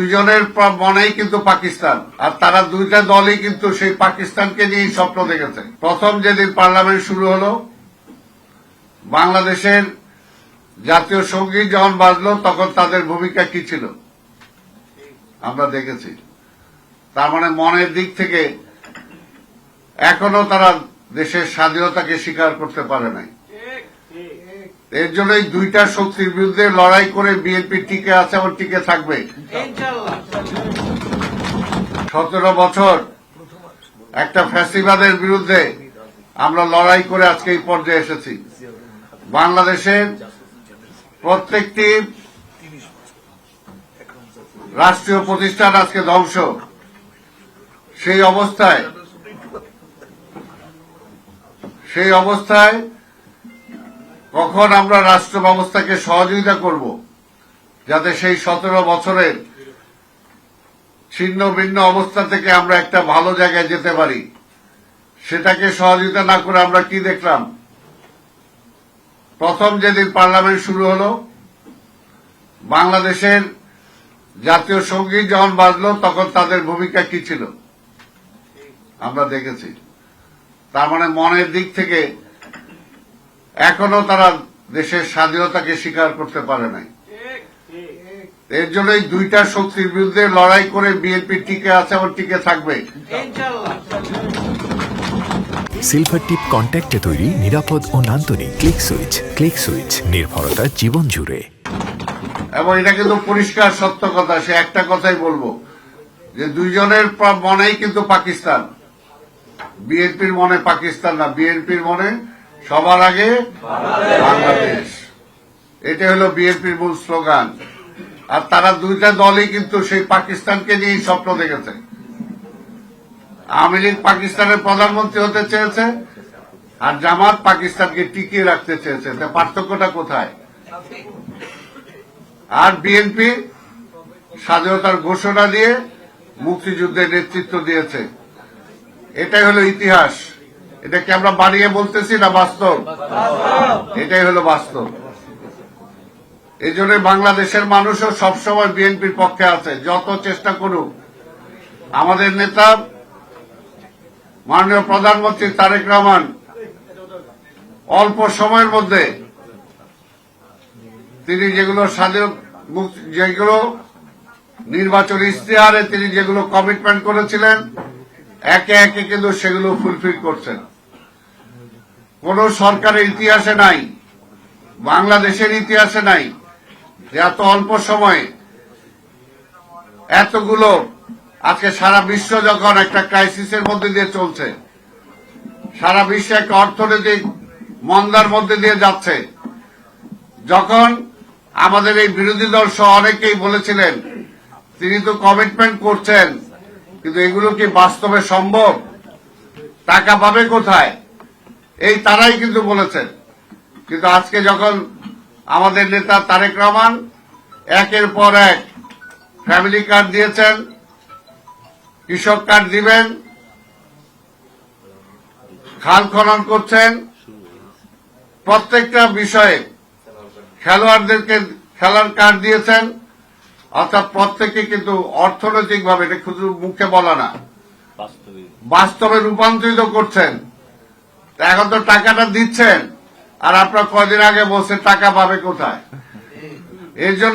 দুইজনের মনেই কিন্তু পাকিস্তান, আর তারা দুইটা দলই কিন্তু সেই পাকিস্তানকে নিয়েই স্বপ্ন দেখেছে। প্রথম যেদিন পার্লামেন্ট শুরু হলো, বাংলাদেশের জাতীয় সঙ্গীত যখন বাজলো, তখন তাদের ভূমিকা কি ছিল আমরা দেখেছি। তার মানে মনের দিক থেকে এখনো তারা দেশের স্বাধীনতাকে স্বীকার করতে পারে নাই। এর জন্যই দুইটা শক্তির বিরুদ্ধে লড়াই করে বিএনপি টিকে আছে এবং টিকে থাকবে। 17 বছর একটা ফ্যাসিবাদের বিরুদ্ধে আমরা লড়াই করে আজকে এই পর্যায়ে এসেছি। বাংলাদেশের প্রত্যেকটি রাষ্ট্রীয় প্রতিষ্ঠান আজকে ধ্বংস। সেই অবস্থায় কখন আমরা রাষ্ট্র ব্যবস্থাকে সহযোগিতা করব, যাতে সেই 17 বছরের ছিন্ন ভিন্ন অবস্থা থেকে আমরা একটা ভালো জায়গায় যেতে পারি, সেটাকে সহযোগিতা না করে আমরা কি দেখলাম? প্রথম যেদিন পার্লামেন্ট শুরু হলো, বাংলাদেশের জাতীয় সঙ্গীত যখন বাজলো, তখন তাদের ভূমিকা কি ছিল আমরা দেখেছি। তার মানে মনের দিক থেকে এখনো তারা দেশের স্বাধীনতাকে স্বীকার করতে পারে নাই। এর জন্যই দুইটা শক্তির বিরুদ্ধে লড়াই করে বিএনপি টিকে আছে এবং টিকে থাকবে। সিলভার টিপ কন্ট্যাক্টে তৈরি নিরাপদ ও নান্দনিক ক্লিক সুইচ নির্ভরতা জীবন জুড়ে। এবং এটা কিন্তু পরিষ্কার সত্য কথা। সে একটা কথাই বলবো যে দুইজনের মনেই কিন্তু পাকিস্তান। বিএনপির মনে পাকিস্তান না, বিএনপির মনে সবার আগে বাংলাদেশ। এটা হলো বিএনপির মূল স্লোগান। আর তারা দুইটা দলই কিন্তু সেই পাকিস্তানকে নিয়েই স্বপ্ন দেখেছে। আওয়ামী লীগ পাকিস্তানের প্রধানমন্ত্রী হতে চেয়েছে, আর জামাত পাকিস্তানকে টিকিয়ে রাখতে চেয়েছে। পার্থক্যটা কোথায়? আর বিএনপি স্বাধীনতার ঘোষণা দিয়ে মুক্তিযুদ্ধের নেতৃত্ব দিয়েছে। এটাই হলো ইতিহাস। এটাকে আমরা বাড়িয়ে বলতেছি না বাস্তব? এটাই হলো বাস্তব। এই জন্য বাংলাদেশের মানুষও সবসময় বিএনপির পক্ষে আছে, যত চেষ্টা করুক। আমাদের নেতা মাননীয় প্রধানমন্ত্রী তারেক রহমান অল্প সময়ের মধ্যে তিনি যেগুলো নির্বাচন ইশতেহারে তিনি যেগুলো কমিটমেন্ট করেছিলেন, একে একে কিন্তু সেগুলো ফুলফিল করছেন। কোন সরকারের ইতিহাসে নাই, বাংলাদেশের ইতিহাসে নাই যে এত অল্প সময়ে এতগুলো। আজকে সারা বিশ্ব যখন একটা ক্রাইসিসের মধ্যে দিয়ে চলছে, সারা বিশ্বে একটা অর্থনৈতিক মন্দার মধ্যে দিয়ে যাচ্ছে, যখন আমাদের এই বিরোধী দল সহ অনেকেই বলেছিলেন তিনি তো কমিটমেন্ট করছেন, কিন্তু এগুলো কি বাস্তবে সম্ভব? টাকা পাবে কোথায়? এই তারাই কিন্তু বলেছেন। কিন্তু আজকে যখন আমাদের নেতা তারেক রহমান একের পর এক ফ্যামিলি কার্ড দিয়েছেন, কৃষক কার্ড দিবেন, খাল খনন করছেন, প্রত্যেকটা বিষয়ে খেলোয়াড়দেরকে খেলার কার্ড দিয়েছেন, অর্থাৎ প্রত্যেকে কিন্তু অর্থনৈতিকভাবে, এটা শুধু মুখে বলা না, বাস্তবে রূপান্তরিত করছেন। এখন তো টাকাটা দিচ্ছেন, আর আপনার কয়দিন আগে বলছেন টাকা পাবে কোথায়? এর জন্য